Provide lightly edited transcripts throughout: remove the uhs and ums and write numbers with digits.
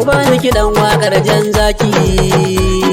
ku bani kiɗan waƙar jan zaki.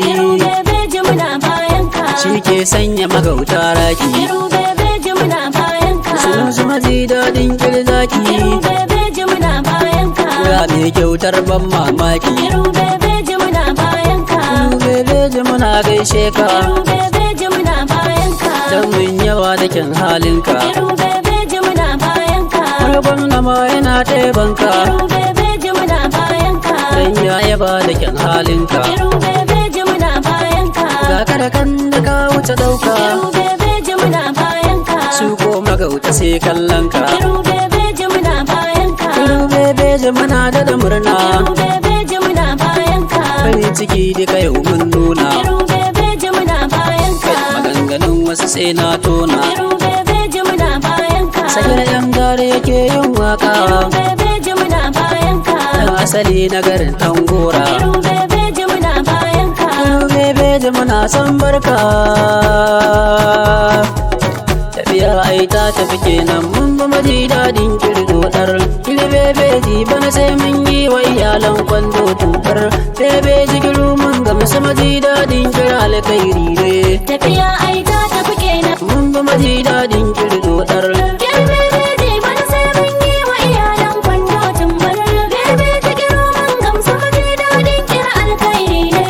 Kiru bebeji muna bayanka. Shi ke sanya magauta raki. Kiru bebeji muna bayanka. Sunusi maji daɗin kirzaki. Kiru bebeji muna bayanka. Kura mai kyautar ban mamaki. Kiru bebeji muna bayanka. Kiru bebeji muna gaishe ka. Kiru bebeji muna bayanka. Dan mun yawa da kyan halinka. Kiru bebeji muna bayanka. Har gwamna ma yana taibanka. Kiru bebeji muna bayanka. Dan ya yaba da kyan halinka. Kiru bebeji muna bayanka. Ga kada kan da ka wuce ɗauka. Kiru bebeji muna bayanka. Su ko magauta sai kallonka. Kiru bebeji muna bayanka. Kiru bebeji muna da murna. Kiru bebeji muna bayanka. Farin ciki duka yau mun nuna. Kiru bebeji muna bayanka. Maganganun wasu sai na tona. Kiru bebeji muna bayanka. Sakar yan gare yake yin waka. Kiru bebeji muna bayanka. Dan asali na garin Tangora. Kiru bebeji muna bayanka. Kiru bebeji muna son barka. Tafiya ai ta tafi kenan mun ba maji daɗin kirgodar. Kiru bebeji bana sai mun yi wa iyalan kwando tukar. Bebeji kiru mun gamsu maji daɗin kira alkhairi ne. Tafiya ai ta tafi kenan. Mun ba maji daɗin kirgodar. Kiru bebeji bana sai mun yi wa iyalan kwando tumbar. Bebeji kiru mun gamsu maji daɗin kira alkhairi ne.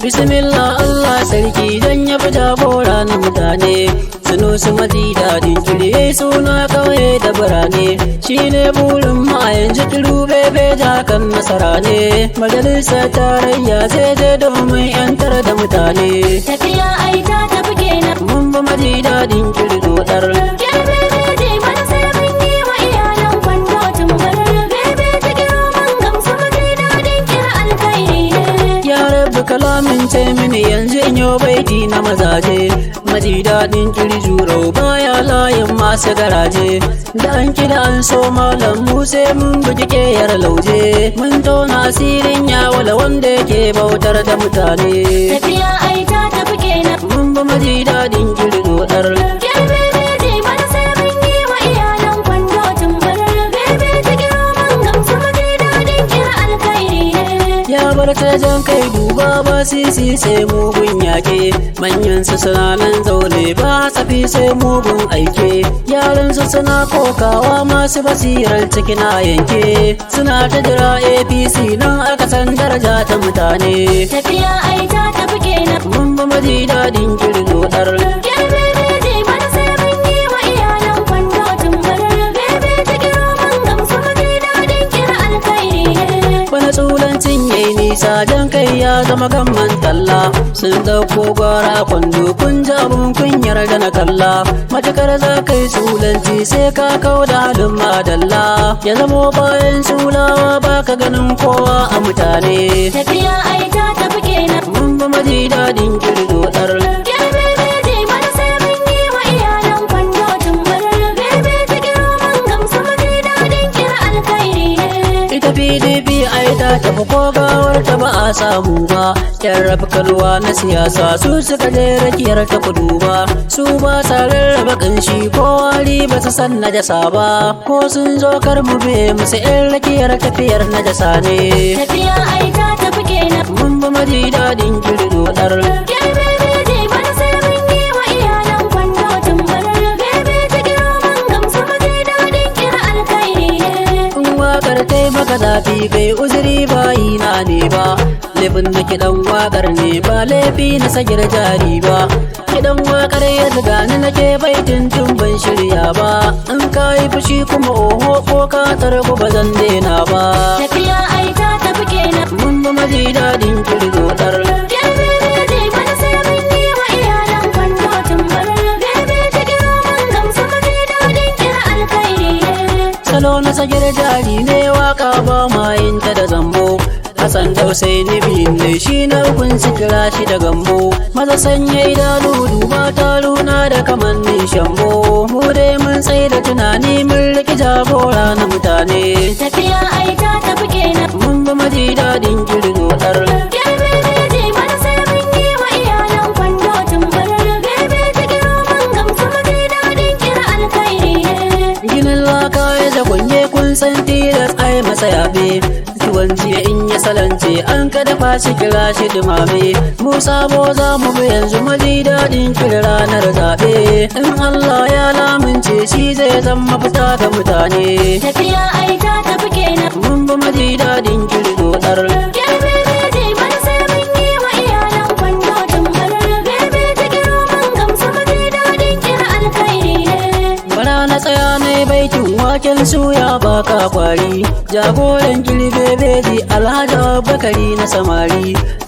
Bismillah Allah sarki dan ya fi jagora na mutane. Sunusi maji daɗin kire suna kauye da birane. Shi ne burin ma yanzu kiru bebe jakan nasara ne. Majalisar tarayya zai je domin yantar da mutane. Tafiya ai ta tafi kenan. Mun ba maji daɗin kirgodar. Kiru bebeji bana sai mun yi wa iyalan kwando tumbar. Bebeji kiru mun gamsu maji daɗin kira alkhairi ne. Ya rabu kalamin ce mini yanzu in yo baiti na mazaje. Maji daɗin kirjuro baya layin masu garaje. Da an kira an so malam mu sai mun buji ƙeyar lauje. Mun tona asirin yawala wanda yake bautar da mutane. Tafiya ai ta tafi kenan. Mun ba maji daɗin kirgodar. Kiru bebeji bana sai mun yi wa iyalan kwando tumbar. Bebeji kiru mun gamsu maji daɗin kira alkhairi ne. Ya bar jan kai duba ba sisi sai mugun yake. Manyan su suna nan zaune ba tsafi sai mugun aike. Yaran su suna kokawa masu basirar ciki na yanke. Suna ta jira APC nan aka san daraja ta mutane. Tafiya ai ta tafi kenan. Mun ba maji daɗin kirgodar. Kiru bebeji bana sai mun yi wa iyalan kwando tumbar. Bebeji kiru mun gamsu maji daɗin kira alkhairi ne. Wani tsulancin yayi nisa jan kai ya zama gamman talla. Sun dauko gwara kwando kun ji abun kunyar da na kalla. Matakar za kai tsulanci sai ka kau da halin madalla. Ya zamo bayan tsulawa baka ganin kowa a mutane. Tafiya ai ta tafi kenan. Mun ba maji daɗin kirgodar. Kiru bebeji bana sai mun yi wa iyalan kwando tumbar. Bebeji kiru mun gamsu maji daɗin kira alkhairi ne. Ita PDP ai ta tafi ko gawar ta ba a samu ba. Yan rafkalwa na siyasa su suka je rakiyar ta kudu ba. Su ba sa rarraba kanshi ko wari ba su san najasa ba. Ko sun zo kar mu be musu yan rakiyar tafiyar najasa ne. Tafiya ai ta tafi kenan. Mun ba maji daɗin kirgodar. Kiru bebeji bana sai mun yi wa iyalan kwando tumbar. Bebeji kiru mun gamsu maji daɗin kira alkhairi ne. In waƙar ta yi maka zafi kai uzuri bayi na ne ba. Laifin na kiɗan waƙar ne ba laifi na sagir jari ba. Kiɗan waƙar ya riga ni nake baitin tun ban shirya ba. In ka yi fushi kuma oho ko ka tarko ba zan daina ba. Tafiya ai ta tafi kenan. Mun ba maji daɗin kirgodar. Kiru bebeji bana sai mun yi wa iyalan kwando tumbar. Bebeji kiru mun gamsu maji daɗin kira alkhairi ne. Salo na sagir jari ne waka ba ma yin ta da zambo. Hassan da Hussein biyun ne shi na ukun su kira shi da gambo. Maza sanya idanu duba taruna da kamannin shambo. Mu dai mun tsaye da tunani mun riki jagora na mutane. Tafiya ai ta tafi kenan. Mun ba maji daɗin kirgodar. Kiru bebeji bana sai mun san tilas ai masa yabe tuwon jiya in ya salance an ka dafa shi kira shi dumame mu sabo za mu bi yanzu maji daɗin kira ranar zaɓe in Allah ya lamunce shi zai zama fita ga mutane tafiya ai ta tafi kenan mun bi maji daɗin kira dodar bebeji bana sai mun yi wa iyalan kwando tumbar bebeji kiro mun gamsu maji daɗin kira alkhairi ne bara na tsaya na baitin waken suya baka kwari jagoran bebeji alhaji abubakari na samari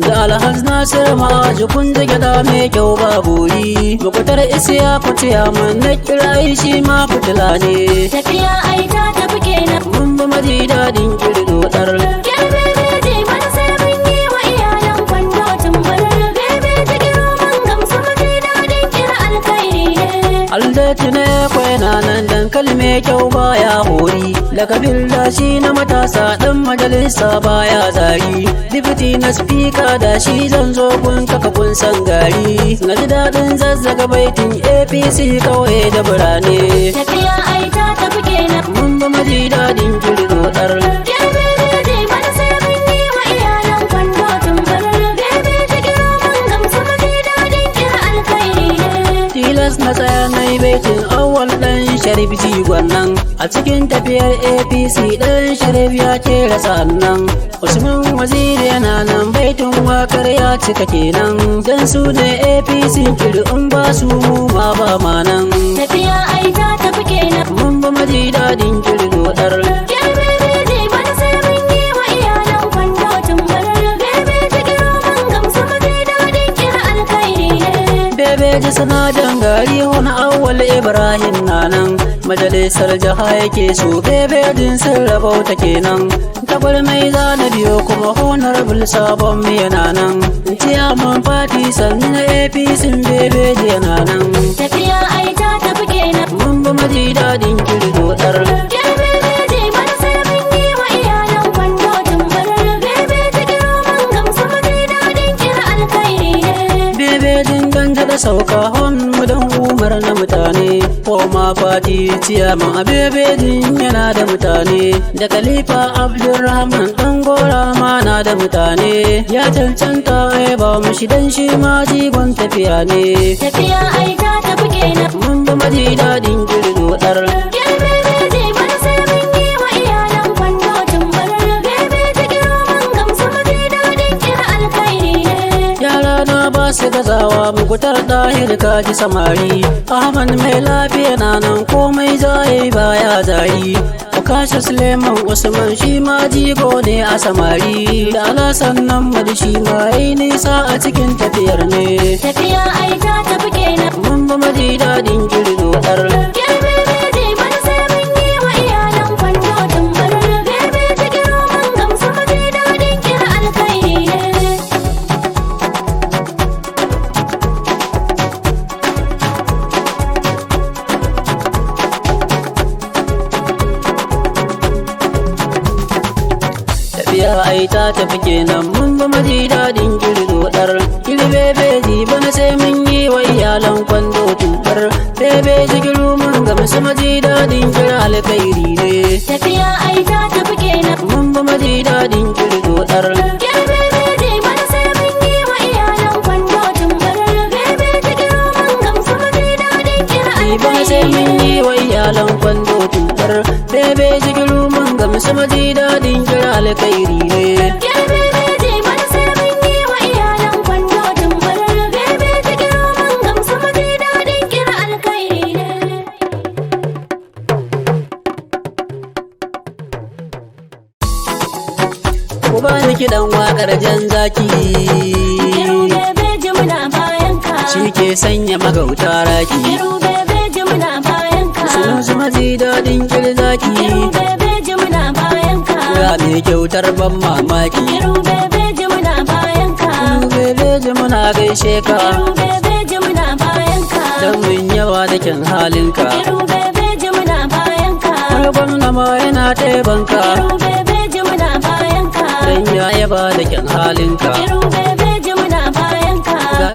da alhaz nasir ma'aji kun gada mai kyau ba buri makutar isiya fitiya man na kirayi shi ma fitila ne tafiya ai ta tafi kenan mun bi maji daɗin dodar bebeji bana sai mun yi wa iyalan kwando tumbar bebeji kiro mun gamsu maji daɗin kira alkhairi ne aldati na kwana nan dankali mai kyau baya hori lakabin shi na matasa ɗan majalisa baya zari dibiti na spika da shi zan zo kun kaka kun san gari na ji daɗin zazzaga baitin apc kawai da birane tafiya ai ta tafi kenan mun ba maji daɗin dodar bebeji bana sai mun yi wa iyalan kwando tumbar bebeji kiro mun gamsu maji daɗin kira alkhairi ne tilas na tsaya na baitin awal ɗan sharif jigon nan a cikin tafiyar apc ɗan sharif ya kera sannan usman waziri yana nan baitin wakar ya cika kenan dan su ne apc kiri in ba su mu ma ba ma nan tafiya ai ta tafi kenan mun ba maji daɗin kiri dodar bebeji bana sai mun yi wa iyalan kwando tumbar bebeji kiro mun gamsu maji daɗin kira alkhairi ne bebeji sanadan gari wani awwal ibrahim nanan majalisar jiha yake so bebejin sun rabauta kenan tabar mai zana biyo kuma honorable sabon yana nan ciyaman fati sannu na apc bebeji yana nan tafiya ai ta tafi kenan mun bi maji daɗin kiri dodar bebeji bana sai mun yi wa iyalan kwando tumbar bebeji kiro mun gamsu maji daɗin kira alkhairi ne bebejin ganja da sauka hon mudan umar na mutane koma fati ciyaman a bebejin yana da mutane da khalifa abdulrahman dan gora ma na da mutane ya cancanta ba mu shi dan shi ma jigon tafiya ne tafiya ai ta tafi kenan mun bi maji daɗin kiri dodar bebeji bana sai mun yi wa iyalan kwando tumbar bebeji kiro mun gamsu maji daɗin kira alkhairi ne yara na ba su gazawa mugutar ɗahir kaji samari ahmad mai lafiya na nan komai zai baya zari kashe suleiman usman shi ma jigo ne a samari da alasan nan madu shi ma yi nisa a cikin tafiyar ne tafiya ai ta tafi kenan mun ba maji daɗin kiri dodar bebeji bana sai mun yi wa iyalan kwando tumbar bebeji kiro mun gamsu maji daɗin kira alkhairi ne tafiya ai ta tafi kenan mun ba maji daɗin kiri dodar kiri bebeji bana sai mun yi wa iyalan kwando tubar bebeji kiru mun ga musu maji daɗin kira alkhairi ne tafiya ai ta tafi kenan mun ba maji daɗin kiri dodar bebeji bana sai mun yi wa iyalan kwando tumbar bebeji kiro mun gamsu maji daɗin kira bana sai alkhairi mun yi wa iyalan kwando tubar bebeji kiru mun ga musu maji daɗin kira alkhairi ne bebeji bana sai mun yi wa iyalan kwando tumbar bebeji kiro mun gamsu maji daɗin kira alkhairi ne ku ba ni kiɗan waƙar jan zaki Kiru bebeji muna bayan ka shi ke sanya magauta raki Kiru bebeji muna bayan ka su maji daɗin kiri zaki Kiru bebeji muna bayan ka ya mai kyautar ban mamaki Kiru bebeji muna bayan ka bebeji muna gaishe ka Kiru bebeji muna bayan ka don mun yawa da kyan halinka Kiru bebeji muna bayan ka har gwamna ma yana taibanka Kiru bebeji muna bayan ka don ya yaba da kyan halinka Kiru